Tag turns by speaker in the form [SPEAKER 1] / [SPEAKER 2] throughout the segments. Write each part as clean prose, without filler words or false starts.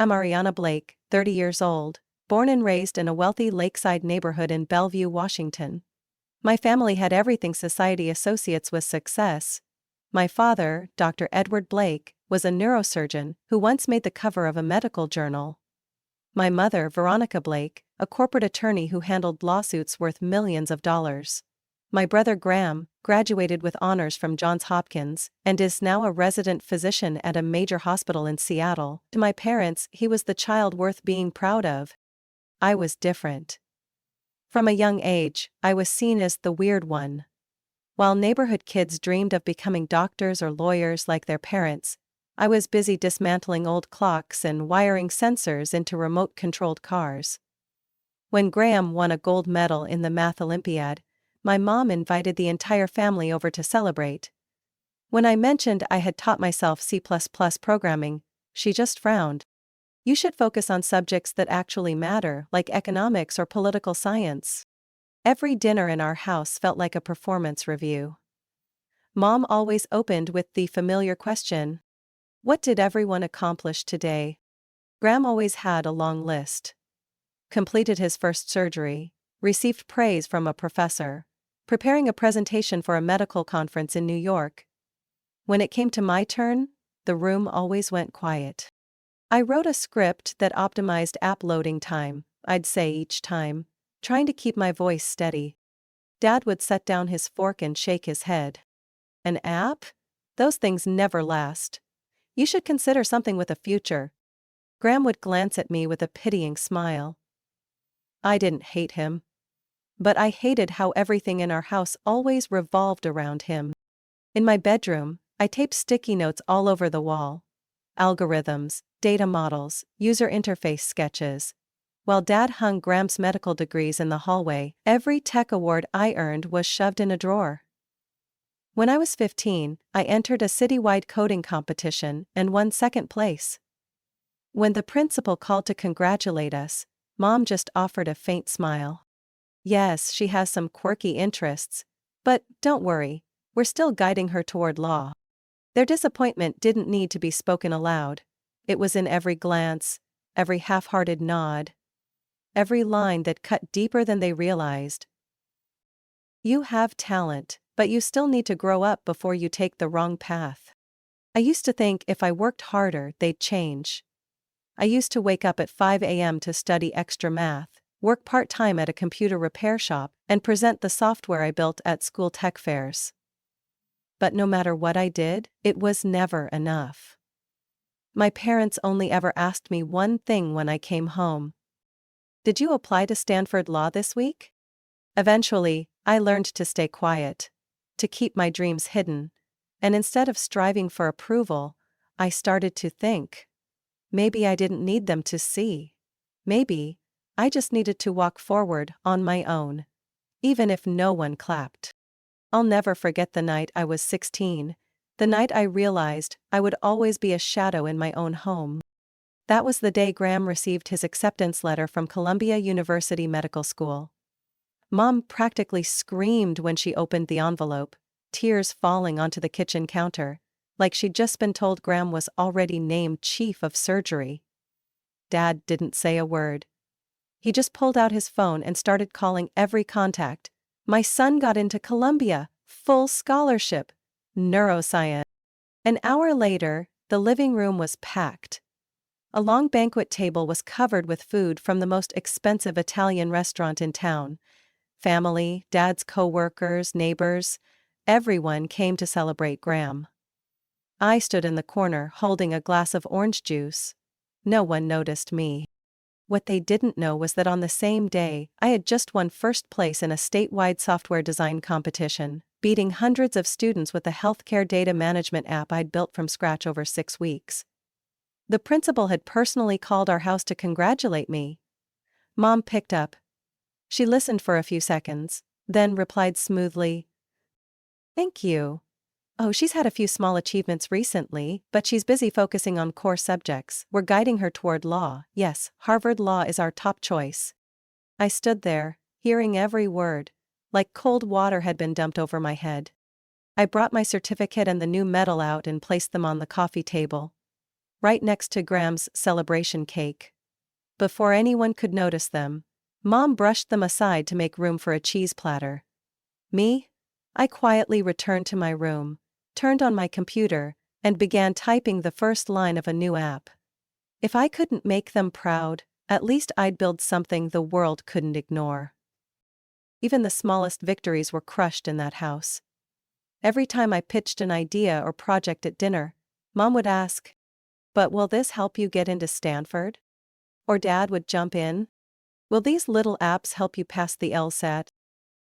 [SPEAKER 1] I'm Ariana Blake, 30 years old, born and raised in a wealthy lakeside neighborhood in Bellevue, Washington. My family had everything society associates with success. My father, Dr. Edward Blake, was a neurosurgeon who once made the cover of a medical journal. My mother, Veronica Blake, a corporate attorney who handled lawsuits worth millions of dollars. My brother Graham graduated with honors from Johns Hopkins and is now a resident physician at a major hospital in Seattle. To my parents, he was the child worth being proud of. I was different. From a young age, I was seen as the weird one. While neighborhood kids dreamed of becoming doctors or lawyers like their parents, I was busy dismantling old clocks and wiring sensors into remote-controlled cars. When Graham won a gold medal in the Math Olympiad, my mom invited the entire family over to celebrate. When I mentioned I had taught myself C++ programming, she just frowned. You should focus on subjects that actually matter, like economics or political science. Every dinner in our house felt like a performance review. Mom always opened with the familiar question, "What did everyone accomplish today?" Graham always had a long list. Completed his first surgery, received praise from a professor, preparing a presentation for a medical conference in New York. When it came to my turn, the room always went quiet. I wrote a script that optimized app loading time, I'd say each time, trying to keep my voice steady. Dad would set down his fork and shake his head. An app? Those things never last. You should consider something with a future. Graham would glance at me with a pitying smile. I didn't hate him. But I hated how everything in our house always revolved around him. In my bedroom, I taped sticky notes all over the wall. Algorithms, data models, user interface sketches. While Dad hung Graham's medical degrees in the hallway, every tech award I earned was shoved in a drawer. When I was 15, I entered a citywide coding competition and won second place. When the principal called to congratulate us, Mom just offered a faint smile. Yes, she has some quirky interests, but don't worry, we're still guiding her toward law. Their disappointment didn't need to be spoken aloud. It was in every glance, every half-hearted nod, every line that cut deeper than they realized. You have talent, but you still need to grow up before you take the wrong path. I used to think if I worked harder, they'd change. I used to wake up at 5 a.m. to study extra math, work part-time at a computer repair shop, and present the software I built at school tech fairs. But no matter what I did, it was never enough. My parents only ever asked me one thing when I came home. Did you apply to Stanford Law this week? Eventually, I learned to stay quiet, to keep my dreams hidden, and instead of striving for approval, I started to think. Maybe I didn't need them to see. Maybe I just needed to walk forward on my own, even if no one clapped. I'll never forget the night I was 16, the night I realized I would always be a shadow in my own home. That was the day Graham received his acceptance letter from Columbia University Medical School. Mom practically screamed when she opened the envelope, tears falling onto the kitchen counter, like she'd just been told Graham was already named chief of surgery. Dad didn't say a word. He just pulled out his phone and started calling every contact. My son got into Columbia, full scholarship, neuroscience. An hour later, the living room was packed. A long banquet table was covered with food from the most expensive Italian restaurant in town. Family, Dad's co-workers, neighbors, everyone came to celebrate Graham. I stood in the corner holding a glass of orange juice. No one noticed me. What they didn't know was that on the same day, I had just won first place in a statewide software design competition, beating hundreds of students with a healthcare data management app I'd built from scratch over 6 weeks. The principal had personally called our house to congratulate me. Mom picked up. She listened for a few seconds, then replied smoothly, "Thank you. Oh, she's had a few small achievements recently, but she's busy focusing on core subjects. We're guiding her toward law. Yes, Harvard Law is our top choice." I stood there, hearing every word, like cold water had been dumped over my head. I brought my certificate and the new medal out and placed them on the coffee table. right next to Graham's celebration cake. Before anyone could notice them, Mom brushed them aside to make room for a cheese platter. Me? I quietly returned to my room, turned on my computer, and began typing the first line of a new app. If I couldn't make them proud, at least I'd build something the world couldn't ignore. Even the smallest victories were crushed in that house. Every time I pitched an idea or project at dinner, Mom would ask, "But will this help you get into Stanford?" Or Dad would jump in, "Will these little apps help you pass the LSAT?"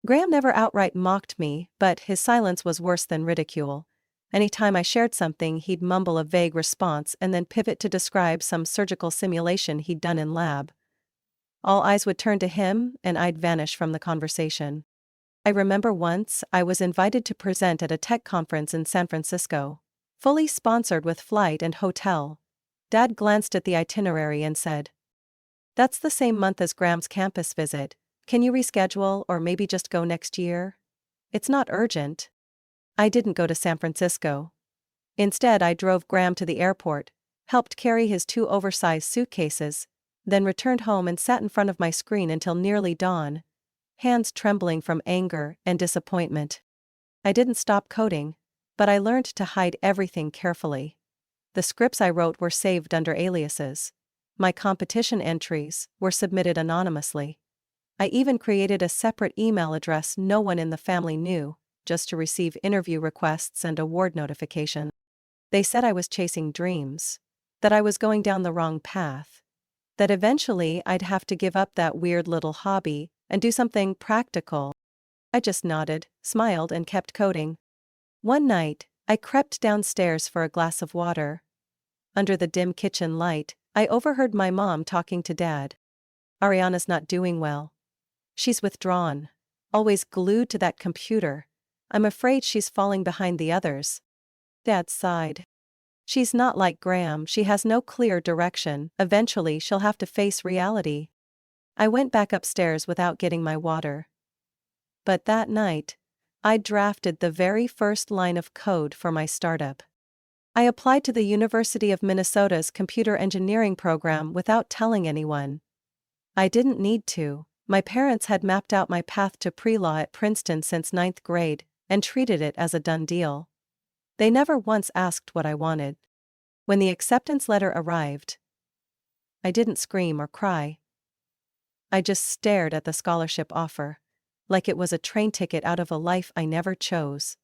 [SPEAKER 1] Graham never outright mocked me, but his silence was worse than ridicule. Anytime I shared something, he'd mumble a vague response and then pivot to describe some surgical simulation he'd done in lab. All eyes would turn to him, and I'd vanish from the conversation. I remember once I was invited to present at a tech conference in San Francisco, fully sponsored with flight and hotel. Dad glanced at the itinerary and said, "That's the same month as Graham's campus visit. Can you reschedule or maybe just go next year? It's not urgent." I didn't go to San Francisco. Instead, I drove Graham to the airport, helped carry his 2 oversized suitcases, then returned home and sat in front of my screen until nearly dawn, hands trembling from anger and disappointment. I didn't stop coding, but I learned to hide everything carefully. The scripts I wrote were saved under aliases. My competition entries were submitted anonymously. I even created a separate email address no one in the family knew, just to receive interview requests and award notifications. They said I was chasing dreams, that I was going down the wrong path, that eventually I'd have to give up that weird little hobby and do something practical. I just nodded, smiled, and kept coding. One night, I crept downstairs for a glass of water. Under the dim kitchen light, I overheard my mom talking to Dad. "Ariana's not doing well. She's withdrawn, always glued to that computer. I'm afraid she's falling behind the others." Dad sighed. "She's not like Graham, she has no clear direction, eventually she'll have to face reality." I went back upstairs without getting my water. But that night, I drafted the very first line of code for my startup. I applied to the University of Minnesota's computer engineering program without telling anyone. I didn't need to. My parents had mapped out my path to pre-law at Princeton since 9th grade, and treated it as a done deal. They never once asked what I wanted. When the acceptance letter arrived, I didn't scream or cry. I just stared at the scholarship offer, like it was a train ticket out of a life I never chose.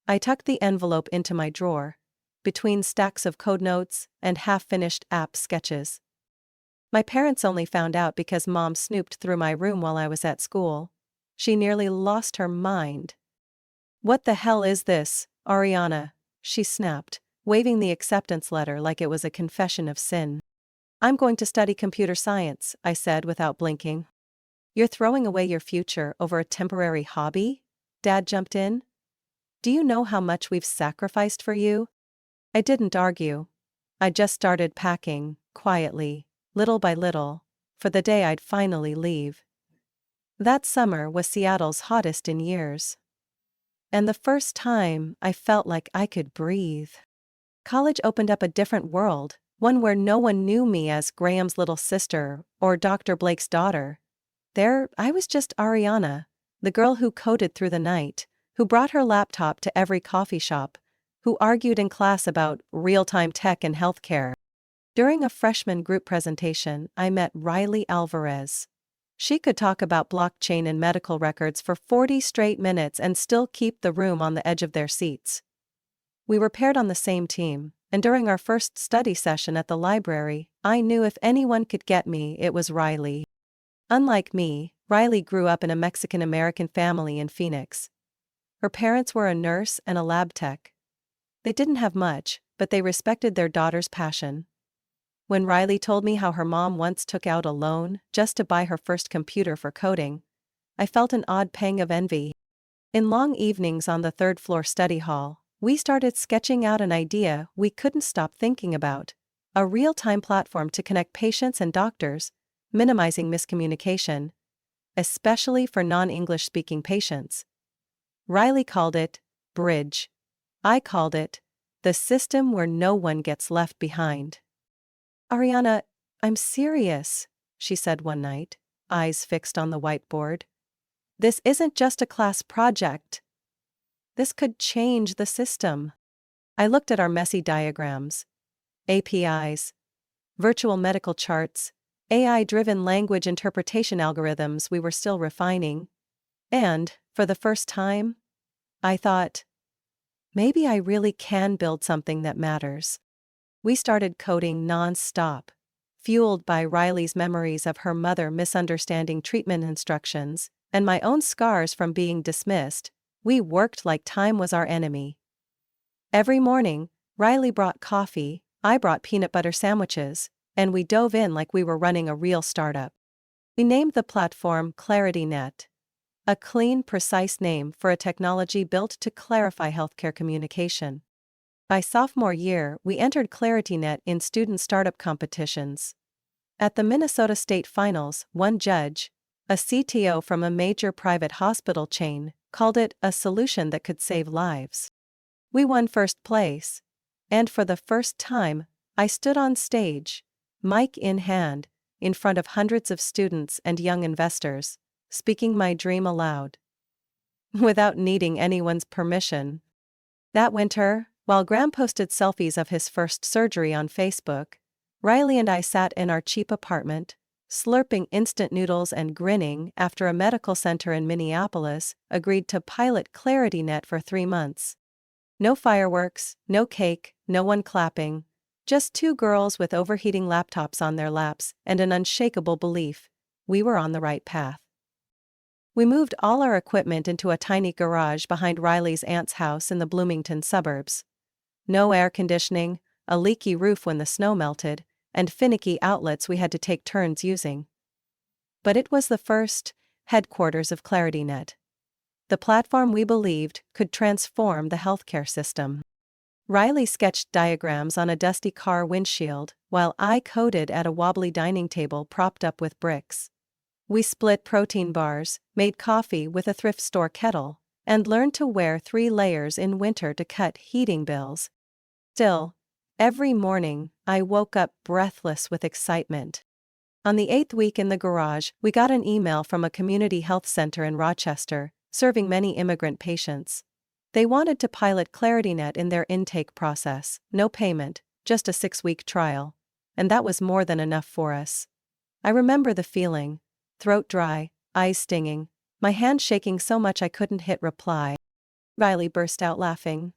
[SPEAKER 1] I tucked the envelope into my drawer, between stacks of code notes and half-finished app sketches. My parents only found out because Mom snooped through my room while I was at school. She nearly lost her mind. "What the hell is this, Ariana?" she snapped, waving the acceptance letter like it was a confession of sin. "I'm going to study computer science," I said without blinking. "You're throwing away your future over a temporary hobby?" Dad jumped in. "Do you know how much we've sacrificed for you?" I didn't argue. I just started packing, quietly, little by little, for the day I'd finally leave. That summer was Seattle's hottest in years. And the first time I felt like I could breathe. College opened up a different world, one where no one knew me as Graham's little sister or Dr. Blake's daughter. There, I was just Ariana, the girl who coded through the night, who brought her laptop to every coffee shop, who argued in class about real-time tech and healthcare. During a freshman group presentation, I met Riley Alvarez. She could talk about blockchain and medical records for 40 straight minutes and still keep the room on the edge of their seats. We were paired on the same team, and during our first study session at the library, I knew if anyone could get me, it was Riley. Unlike me, Riley grew up in a Mexican-American family in Phoenix. Her parents were a nurse and a lab tech. They didn't have much, but they respected their daughter's passion. When Riley told me how her mom once took out a loan just to buy her first computer for coding, I felt an odd pang of envy. In long evenings on the third-floor study hall, we started sketching out an idea we couldn't stop thinking about: a real-time platform to connect patients and doctors, minimizing miscommunication, especially for non-English-speaking patients. Riley called it Bridge. I called it The system where no one gets left behind. Ariana, I'm serious, she said one night, eyes fixed on the whiteboard. This isn't just a class project. This could change the system. I looked at our messy diagrams, APIs, virtual medical charts, AI-driven language interpretation algorithms we were still refining. And, for the first time, I thought, maybe I really can build something that matters. We started coding non-stop, fueled by Riley's memories of her mother misunderstanding treatment instructions, and my own scars from being dismissed. We worked like time was our enemy. Every morning, Riley brought coffee, I brought peanut butter sandwiches, and we dove in like we were running a real startup. We named the platform ClarityNet, a clean, precise name for a technology built to clarify healthcare communication. By sophomore year, we entered ClarityNet in student startup competitions. At the Minnesota State Finals, one judge, a CTO from a major private hospital chain, called it a solution that could save lives. We won first place, and for the first time, I stood on stage, mic in hand, in front of hundreds of students and young investors, speaking my dream aloud. Without needing anyone's permission. That winter, while Graham posted selfies of his first surgery on Facebook, Riley and I sat in our cheap apartment, slurping instant noodles and grinning after a medical center in Minneapolis agreed to pilot ClarityNet for 3 months. No fireworks, no cake, no one clapping, just 2 girls with overheating laptops on their laps and an unshakable belief we were on the right path. We moved all our equipment into a tiny garage behind Riley's aunt's house in the Bloomington suburbs. No air conditioning, a leaky roof when the snow melted, and finicky outlets we had to take turns using. But it was the first headquarters of ClarityNet, the platform we believed could transform the healthcare system. Riley sketched diagrams on a dusty car windshield, while I coded at a wobbly dining table propped up with bricks. We split protein bars, made coffee with a thrift store kettle, and learned to wear 3 layers in winter to cut heating bills. Still, every morning, I woke up breathless with excitement. On the 8th week in the garage, we got an email from a community health center in Rochester, serving many immigrant patients. They wanted to pilot ClarityNet in their intake process, no payment, just a 6-week trial. And that was more than enough for us. I remember the feeling, throat dry, eyes stinging, my hand shaking so much I couldn't hit reply. Riley burst out laughing.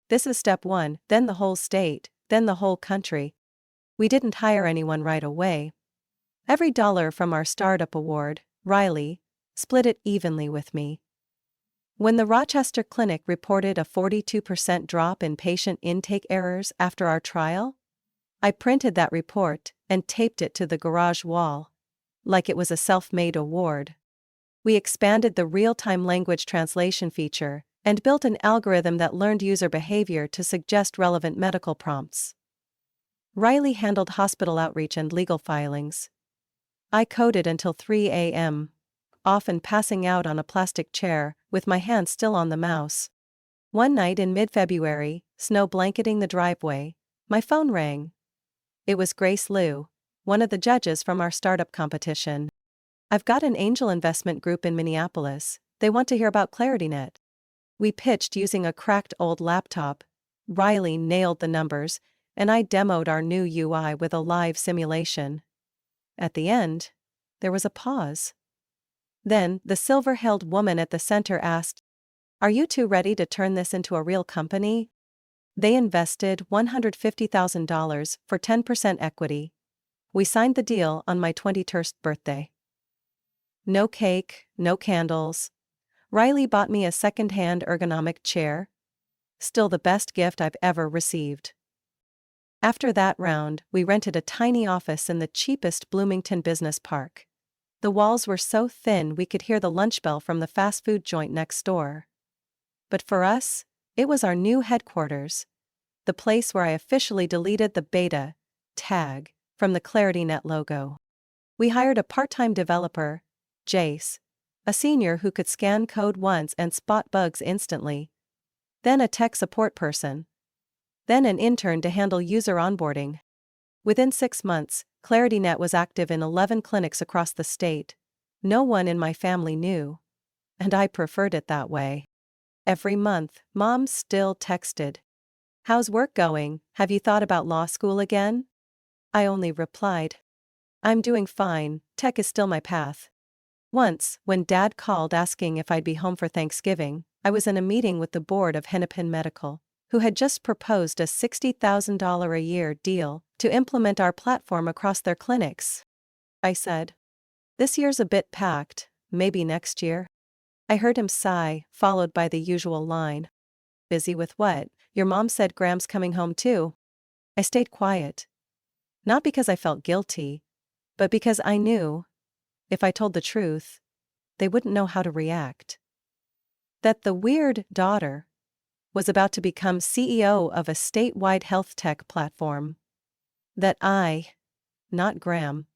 [SPEAKER 1] This is step 1, then the whole state, then the whole country. We didn't hire anyone right away. Every dollar from our startup award, Riley split it evenly with me. When the Rochester clinic reported a 42% drop in patient intake errors after our trial, I printed that report and taped it to the garage wall, like it was a self-made award. We expanded the real-time language translation feature and built an algorithm that learned user behavior to suggest relevant medical prompts. Riley handled hospital outreach and legal filings. I coded until 3 a.m., often passing out on a plastic chair, with my hand still on the mouse. One night in mid-February, snow blanketing the driveway, my phone rang. It was Grace Liu, one of the judges from our startup competition. I've got an angel investment group in Minneapolis. They want to hear about ClarityNet. We pitched using a cracked old laptop. Riley nailed the numbers, and I demoed our new UI with a live simulation. At the end, there was a pause. Then, the silver-haired woman at the center asked, "Are you two ready to turn this into a real company?" They invested $150,000 for 10% equity. We signed the deal on my 21st birthday. No cake, no candles. Riley bought me a second-hand ergonomic chair. Still the best gift I've ever received. After that round, we rented a tiny office in the cheapest Bloomington business park. The walls were so thin we could hear the lunch bell from the fast food joint next door. But for us, it was our new headquarters, the place where I officially deleted the beta tag from the ClarityNet logo. We hired a part-time developer, Jace, a senior who could scan code once and spot bugs instantly. Then a tech support person, then an intern to handle user onboarding. Within 6 months, ClarityNet was active in 11 clinics across the state. No one in my family knew. And I preferred it that way. Every month, Mom still texted, "How's work going? Have you thought about law school again?" I only replied, "I'm doing fine, tech is still my path." Once, when Dad called asking if I'd be home for Thanksgiving, I was in a meeting with the board of Hennepin Medical, who had just proposed a $60,000 a year deal to implement our platform across their clinics. I said, "This year's a bit packed, maybe next year." I heard him sigh, followed by the usual line, "Busy with what? Your mom said Graham's coming home too." I stayed quiet. Not because I felt guilty, but because I knew, if I told the truth, they wouldn't know how to react. That the weird daughter was about to become CEO of a statewide health tech platform. That I, not Graham,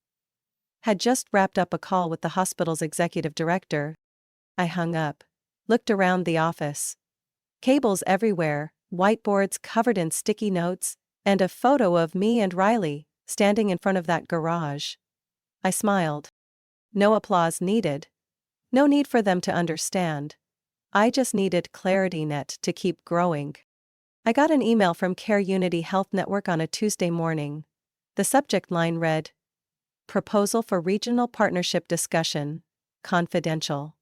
[SPEAKER 1] had just wrapped up a call with the hospital's executive director. I hung up, looked around the office. Cables everywhere, whiteboards covered in sticky notes, and a photo of me and Riley standing in front of that garage. I smiled. No applause needed. No need for them to understand. I just needed ClarityNet to keep growing. I got an email from Care Unity Health Network on a Tuesday morning. The subject line read, "Proposal for Regional Partnership Discussion, Confidential."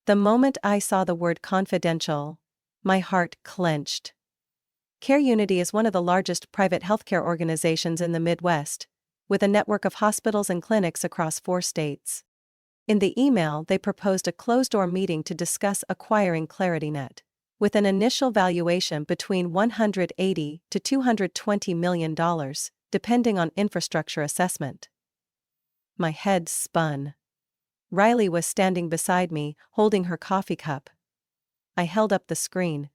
[SPEAKER 1] The moment I saw the word confidential, my heart clenched. Care Unity is one of the largest private healthcare organizations in the Midwest, with a network of hospitals and clinics across 4 states. In the email, they proposed a closed-door meeting to discuss acquiring ClarityNet, with an initial valuation between $180 to $220 million, depending on infrastructure assessment. My head spun. Riley was standing beside me, holding her coffee cup. I held up the screen.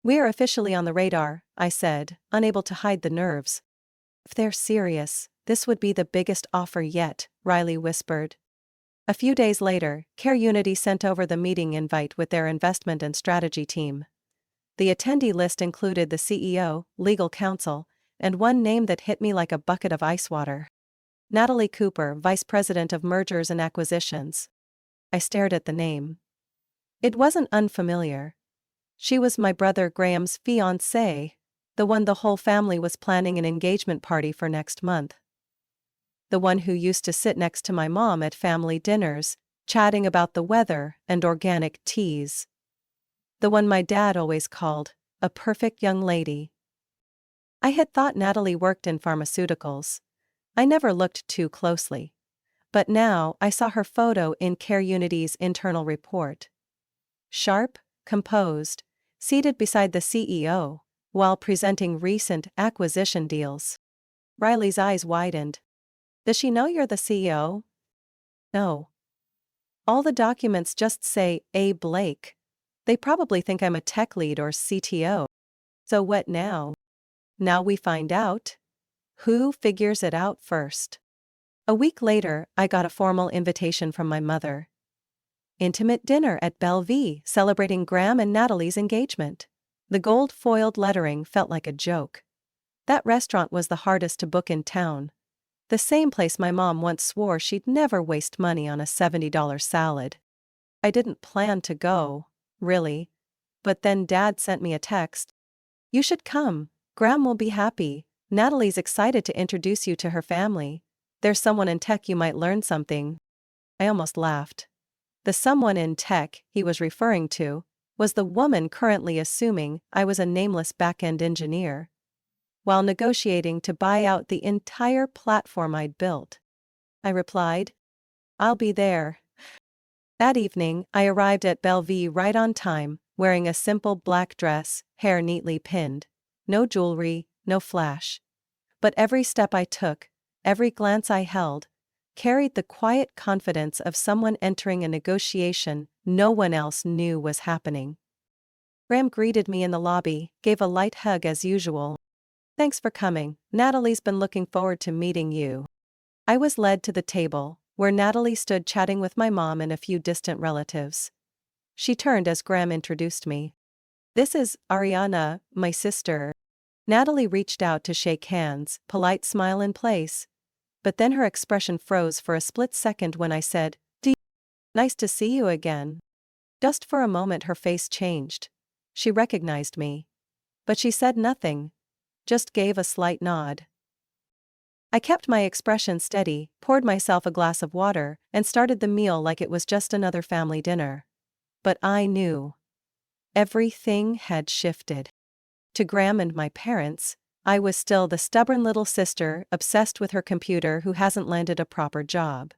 [SPEAKER 1] "We are officially on the radar," I said, unable to hide the nerves. "If they're serious, this would be the biggest offer yet," Riley whispered. A few days later, Care Unity sent over the meeting invite with their investment and strategy team. The attendee list included the CEO, legal counsel, and one name that hit me like a bucket of ice water. Natalie Cooper, Vice President of Mergers and Acquisitions. I stared at the name. It wasn't unfamiliar. She was my brother Graham's fiancée, the one the whole family was planning an engagement party for next month. The one who used to sit next to my mom at family dinners, chatting about the weather and organic teas. The one my dad always called a perfect young lady. I had thought Natalie worked in pharmaceuticals. I never looked too closely. But now I saw her photo in Care Unity's internal report. Sharp, composed, seated beside the CEO, while presenting recent acquisition deals. Riley's eyes widened. "Does she know you're the CEO?" "No. All the documents just say A. Blake. They probably think I'm a tech lead or CTO. So what now?" "Now we find out. Who figures it out first?" A week later, I got a formal invitation from my mother. Intimate dinner at Bellevue celebrating Graham and Natalie's engagement. The gold-foiled lettering felt like a joke. That restaurant was the hardest to book in town. The same place my mom once swore she'd never waste money on a $70 salad. I didn't plan to go, really. But then Dad sent me a text. "You should come. Graham will be happy. Natalie's excited to introduce you to her family. There's someone in tech you might learn something." I almost laughed. The someone in tech he was referring to was the woman currently assuming I was a nameless back-end engineer, while negotiating to buy out the entire platform I'd built. I replied, "I'll be there." That evening, I arrived at Bellevue right on time, wearing a simple black dress, hair neatly pinned. No jewelry, no flash. But every step I took, every glance I held, carried the quiet confidence of someone entering a negotiation no one else knew was happening. Graham greeted me in the lobby, gave a light hug as usual. "Thanks for coming. Natalie's been looking forward to meeting you." I was led to the table, where Natalie stood chatting with my mom and a few distant relatives. She turned as Graham introduced me. This is Ariana, my sister. Natalie reached out to shake hands, polite smile in place. But then her expression froze for a split second when I said, Nice to see you again. Just for a moment her face changed. She recognized me. But she said nothing. Just gave a slight nod. I kept my expression steady, poured myself a glass of water, and started the meal like it was just another family dinner. But I knew. Everything had shifted. To Graham and my parents, I was still the stubborn little sister obsessed with her computer who hasn't landed a proper job.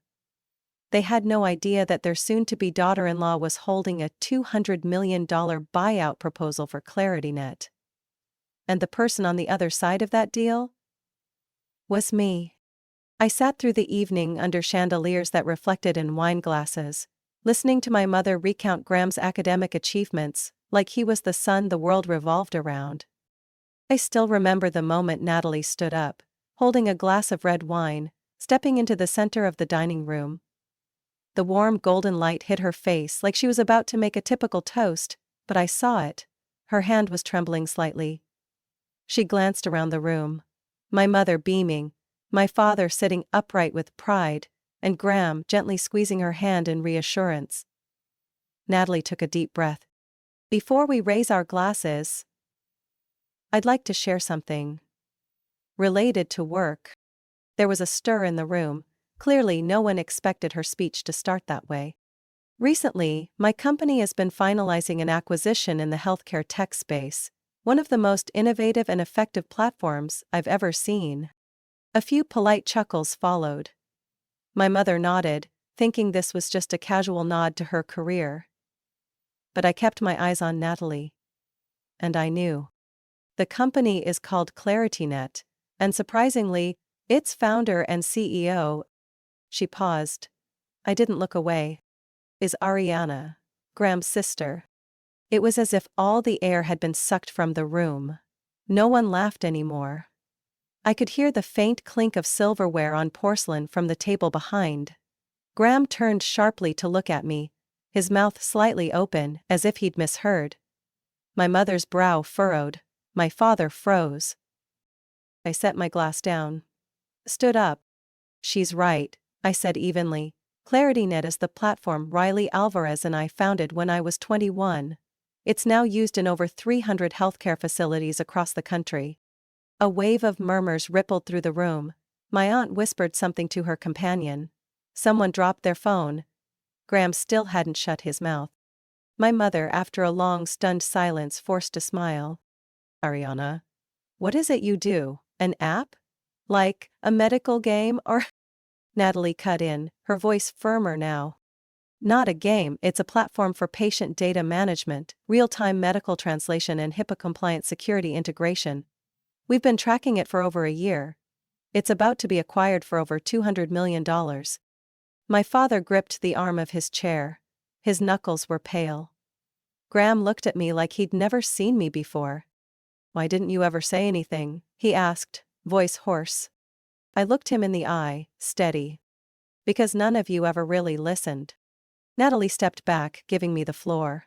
[SPEAKER 1] They had no idea that their soon-to-be daughter-in-law was holding a $200 million buyout proposal for ClarityNet. And the person on the other side of that deal was me. I sat through the evening under chandeliers that reflected in wine glasses, listening to my mother recount Graham's academic achievements, like he was the sun the world revolved around. I still remember the moment Natalie stood up, holding a glass of red wine, stepping into the center of the dining room. The warm golden light hit her face like she was about to make a typical toast, but I saw it. Her hand was trembling slightly. She glanced around the room. My mother beaming, my father sitting upright with pride, and Graham gently squeezing her hand in reassurance. Natalie took a deep breath. Before we raise our glasses, I'd like to share something related to work. There was a stir in the room. Clearly, no one expected her speech to start that way. Recently, my company has been finalizing an acquisition in the healthcare tech space, one of the most innovative and effective platforms I've ever seen. A few polite chuckles followed. My mother nodded, thinking this was just a casual nod to her career. But I kept my eyes on Natalie. And I knew. The company is called ClarityNet, and surprisingly, its founder and CEO. She paused. I didn't look away. Is Ariana, Graham's sister. It was as if all the air had been sucked from the room. No one laughed anymore. I could hear the faint clink of silverware on porcelain from the table behind. Graham turned sharply to look at me, his mouth slightly open as if he'd misheard. My mother's brow furrowed. My father froze. I set my glass down. Stood up. She's right, I said evenly. ClarityNet is the platform Riley Alvarez and I founded when I was 21. It's now used in over 300 healthcare facilities across the country. A wave of murmurs rippled through the room. My aunt whispered something to her companion. Someone dropped their phone. Graham still hadn't shut his mouth. My mother, after a long stunned silence, forced a smile. Ariana, what is it you do? An app? Like a medical game or? Natalie cut in, her voice firmer now. Not a game, it's a platform for patient data management, real-time medical translation and HIPAA-compliant security integration. We've been tracking it for over a year. It's about to be acquired for over $200 million. My father gripped the arm of his chair. His knuckles were pale. Graham looked at me like he'd never seen me before. Why didn't you ever say anything? He asked, voice hoarse. I looked him in the eye, steady. Because none of you ever really listened. Natalie stepped back, giving me the floor.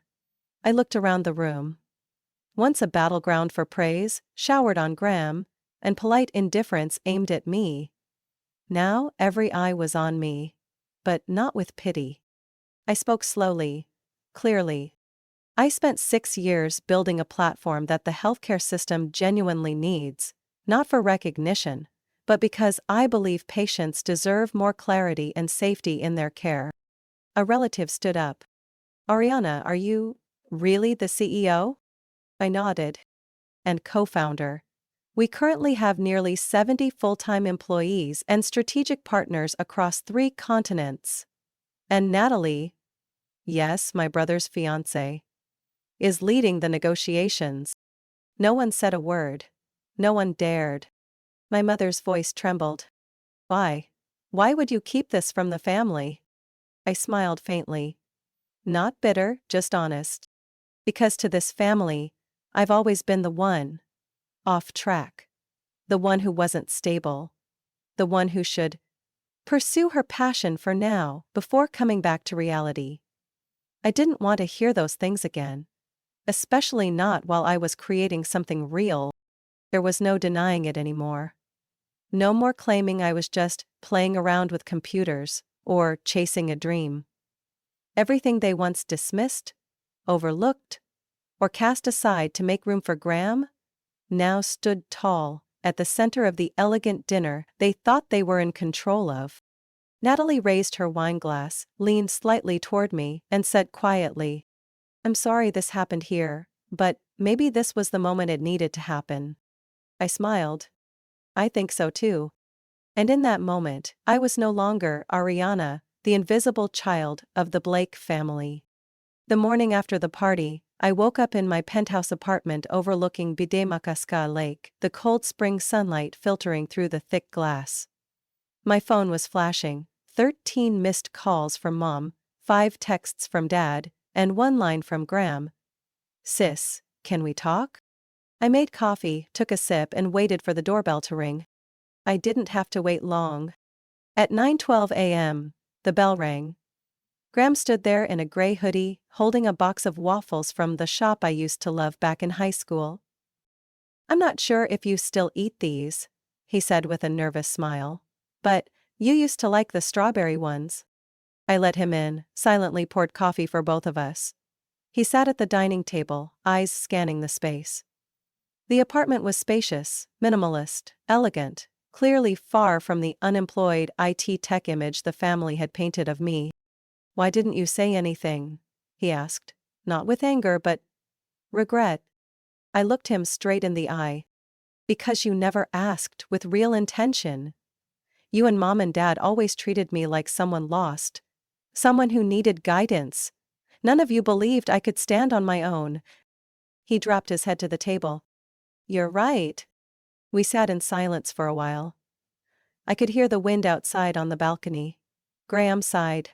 [SPEAKER 1] I looked around the room. Once a battleground for praise, showered on Graham, and polite indifference aimed at me. Now every eye was on me. But not with pity. I spoke slowly, clearly. I spent 6 years building a platform that the healthcare system genuinely needs, not for recognition, but because I believe patients deserve more clarity and safety in their care. A relative stood up. Ariana, are you really the CEO? I nodded. And co-founder. We currently have nearly 70 full-time employees and strategic partners across 3 continents. And Natalie, yes, my brother's fiancée, is leading the negotiations. No one said a word. No one dared. My mother's voice trembled. Why? Why would you keep this from the family? I smiled faintly. Not bitter, just honest. Because to this family, I've always been the one. Off track. The one who wasn't stable. The one who should pursue her passion for now, before coming back to reality. I didn't want to hear those things again. Especially not while I was creating something real. There was no denying it anymore. No more claiming I was just playing around with computers or chasing a dream. Everything they once dismissed, overlooked, or cast aside to make room for Graham now stood tall at the center of the elegant dinner they thought they were in control of. Natalie raised her wineglass, leaned slightly toward me, and said quietly, "I'm sorry this happened here, but maybe this was the moment it needed to happen." I smiled. I think so too. And in that moment, I was no longer Ariana, the invisible child of the Blake family. The morning after the party, I woke up in my penthouse apartment overlooking Bidemakaska Lake, the cold spring sunlight filtering through the thick glass. My phone was flashing, 13 missed calls from Mom, 5 texts from Dad, and 1 line from Graham. "Sis, can we talk?" I made coffee, took a sip, and waited for the doorbell to ring. I didn't have to wait long. At 9:12 a.m., the bell rang. Graham stood there in a gray hoodie, holding a box of waffles from the shop I used to love back in high school. "I'm not sure if you still eat these," he said with a nervous smile. "But you used to like the strawberry ones." I let him in, silently poured coffee for both of us. He sat at the dining table, eyes scanning the space. The apartment was spacious, minimalist, elegant, clearly far from the unemployed IT tech image the family had painted of me. "Why didn't you say anything?" he asked, not with anger but regret. I looked him straight in the eye. "Because you never asked with real intention. You and Mom and Dad always treated me like someone lost, someone who needed guidance. None of you believed I could stand on my own." He dropped his head to the table. "You're right." We sat in silence for a while. I could hear the wind outside on the balcony. Graham sighed.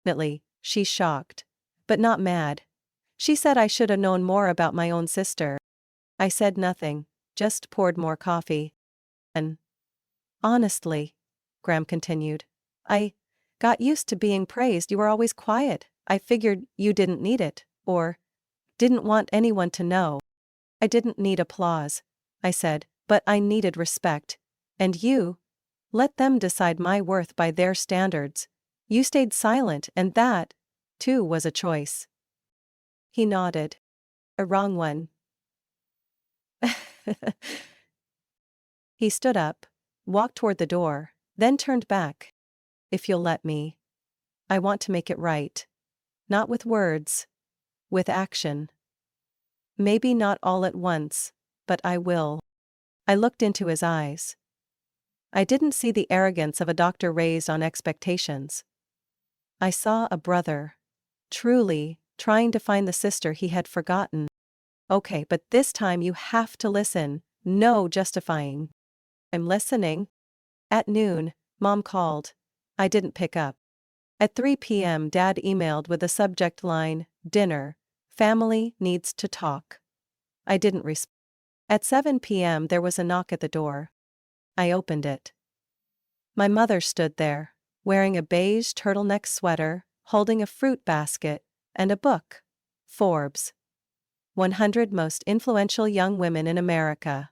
[SPEAKER 1] "Definitely, she's shocked. But not mad. She said I should have known more about my own sister." I said nothing, just poured more coffee. "And honestly," Graham continued, "I got used to being praised. You were always quiet. I figured you didn't need it, or didn't want anyone to know." "I didn't need applause," I said, "but I needed respect. And you let them decide my worth by their standards. You stayed silent, and that, too, was a choice." He nodded. "A wrong one." He stood up, walked toward the door, then turned back. "If you'll let me. I want to make it right. Not with words. With action. Maybe not all at once, but I will." I looked into his eyes. I didn't see the arrogance of a doctor raised on expectations. I saw a brother, truly, trying to find the sister he had forgotten. "Okay, but this time you have to listen, no justifying." "I'm listening." At noon, Mom called. I didn't pick up. At 3 p.m. Dad emailed with the subject line, "Dinner. Family needs to talk." I didn't respond. At 7 p.m. there was a knock at the door. I opened it. My mother stood there, wearing a beige turtleneck sweater, holding a fruit basket, and a book. Forbes. 100 Most Influential Young Women in America.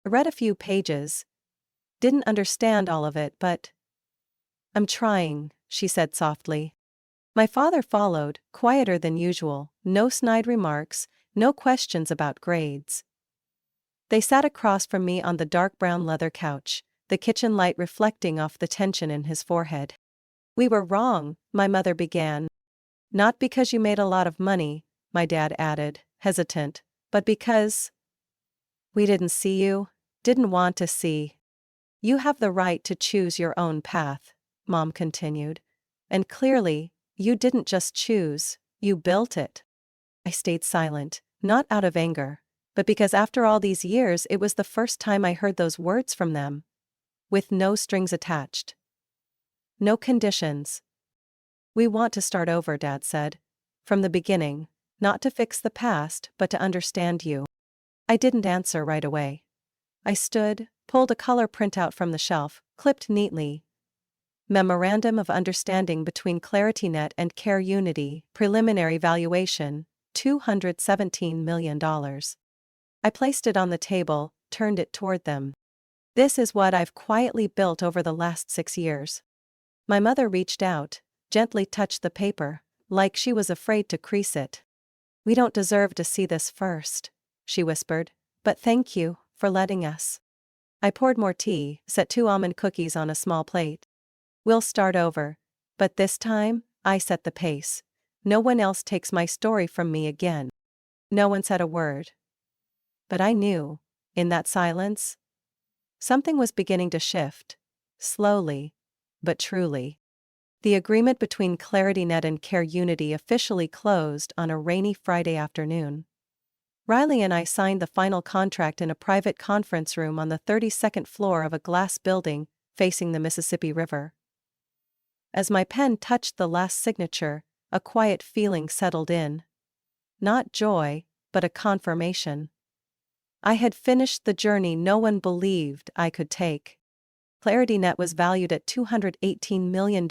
[SPEAKER 1] I read a few pages. Didn't understand all of it, but "I'm trying," she said softly. My father followed, quieter than usual, no snide remarks, no questions about grades. They sat across from me on the dark brown leather couch, the kitchen light reflecting off the tension in his forehead. "We were wrong," my mother began. "Not because you made a lot of money," my dad added, hesitant, "but because we didn't see you, didn't want to see." "You have the right to choose your own path," Mom continued. "And clearly, you didn't just choose, you built it." I stayed silent, not out of anger, but because after all these years it was the first time I heard those words from them. With no strings attached. No conditions. "We want to start over," Dad said. "From the beginning, not to fix the past but to understand you." I didn't answer right away. I stood, pulled a color printout from the shelf, clipped neatly. "Memorandum of Understanding between ClarityNet and Care Unity, Preliminary Valuation," $217 million. I placed it on the table, turned it toward them. This is what I've quietly built over the last 6 years. My mother reached out, gently touched the paper, like she was afraid to crease it. We don't deserve to see this first, she whispered, but thank you for letting us. I poured more tea, set 2 almond cookies on a small plate. We'll start over, but this time, I set the pace. No one else takes my story from me again. No one said a word. But I knew, in that silence, something was beginning to shift. Slowly, but truly. The agreement between ClarityNet and Care Unity officially closed on a rainy Friday afternoon. Riley and I signed the final contract in a private conference room on the 32nd floor of a glass building facing the Mississippi River. As my pen touched the last signature, a quiet feeling settled in. Not joy, but a confirmation. I had finished the journey no one believed I could take. ClarityNet was valued at $218 million.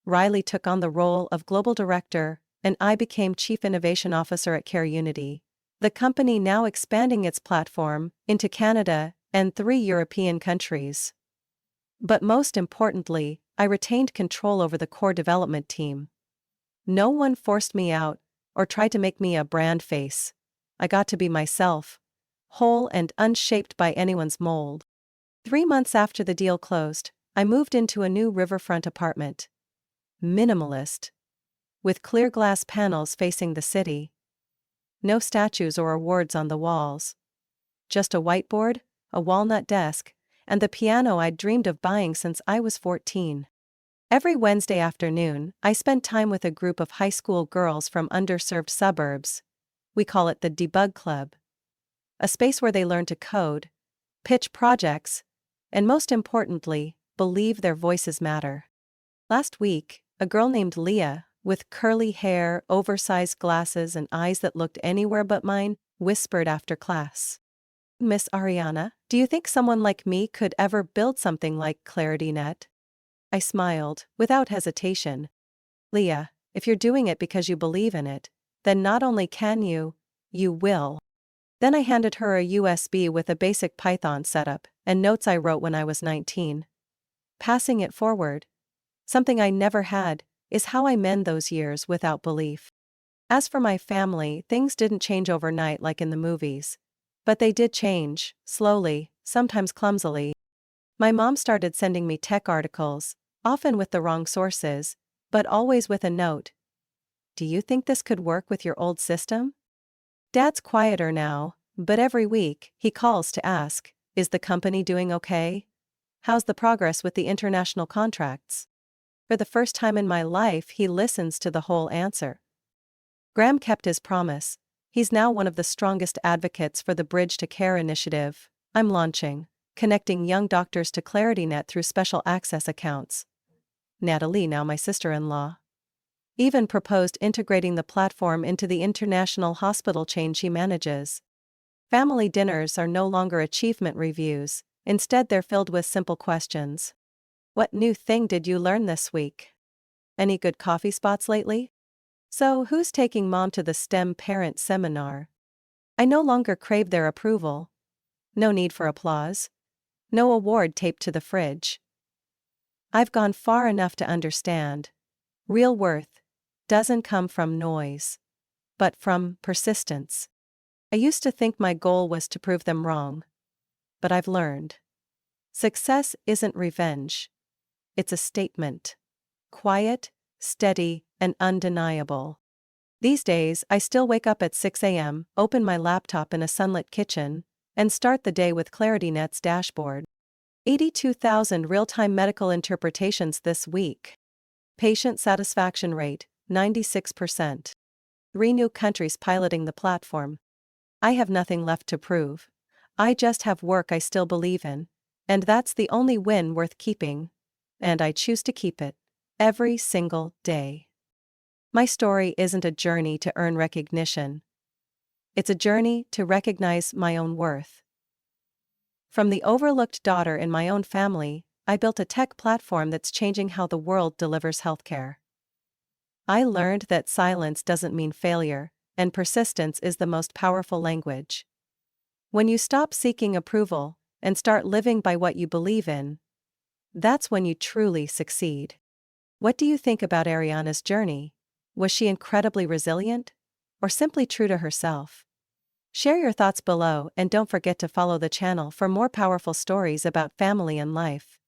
[SPEAKER 1] Riley took on the role of global director, and I became chief innovation officer at Care Unity, the company now expanding its platform into Canada and 3 European countries. But most importantly, I retained control over the core development team. No one forced me out or tried to make me a brand face. I got to be myself, whole and unshaped by anyone's mold. 3 months after the deal closed, I moved into a new riverfront apartment. Minimalist. With clear glass panels facing the city. No statues or awards on the walls. Just a whiteboard, a walnut desk, and the piano I'd dreamed of buying since I was 14. Every Wednesday afternoon, I spent time with a group of high school girls from underserved suburbs. We call it the Debug Club. A space where they learn to code, pitch projects, and most importantly, believe their voices matter. Last week, a girl named Leah, with curly hair, oversized glasses, and eyes that looked anywhere but mine, whispered after class. Miss Ariana, do you think someone like me could ever build something like ClarityNet? I smiled, without hesitation. Leah, if you're doing it because you believe in it, then not only can you will. Then I handed her a USB with a basic Python setup and notes I wrote when I was 19. Passing it forward, something I never had, is how I mend those years without belief. As for my family, things didn't change overnight like in the movies. But they did change, slowly, sometimes clumsily. My mom started sending me tech articles, often with the wrong sources, but always with a note. Do you think this could work with your old system? Dad's quieter now, but every week, he calls to ask, is the company doing okay? How's the progress with the international contracts? For the first time in my life, he listens to the whole answer. Graham kept his promise. He's now one of the strongest advocates for the Bridge to Care initiative I'm launching, connecting young doctors to ClarityNet through special access accounts. Natalie, now my sister-in-law, even proposed integrating the platform into the international hospital chain she manages. Family dinners are no longer achievement reviews, instead they're filled with simple questions. What new thing did you learn this week? Any good coffee spots lately? So who's taking mom to the STEM parent seminar? I no longer crave their approval. No need for applause. No award taped to the fridge. I've gone far enough to understand. Real worth doesn't come from noise, but from persistence. I used to think my goal was to prove them wrong. But I've learned. Success isn't revenge. It's a statement. Quiet, steady, and undeniable. These days, I still wake up at 6 a.m., open my laptop in a sunlit kitchen, and start the day with ClarityNet's dashboard. 82,000 real-time medical interpretations this week. Patient satisfaction rate, 96%. 3 new countries piloting the platform. I have nothing left to prove. I just have work I still believe in. And that's the only win worth keeping. And I choose to keep it. Every single day. My story isn't a journey to earn recognition. It's a journey to recognize my own worth. From the overlooked daughter in my own family, I built a tech platform that's changing how the world delivers healthcare. I learned that silence doesn't mean failure, and persistence is the most powerful language. When you stop seeking approval and start living by what you believe in, that's when you truly succeed. What do you think about Ariana's journey? Was she incredibly resilient? Or simply true to herself? Share your thoughts below and don't forget to follow the channel for more powerful stories about family and life.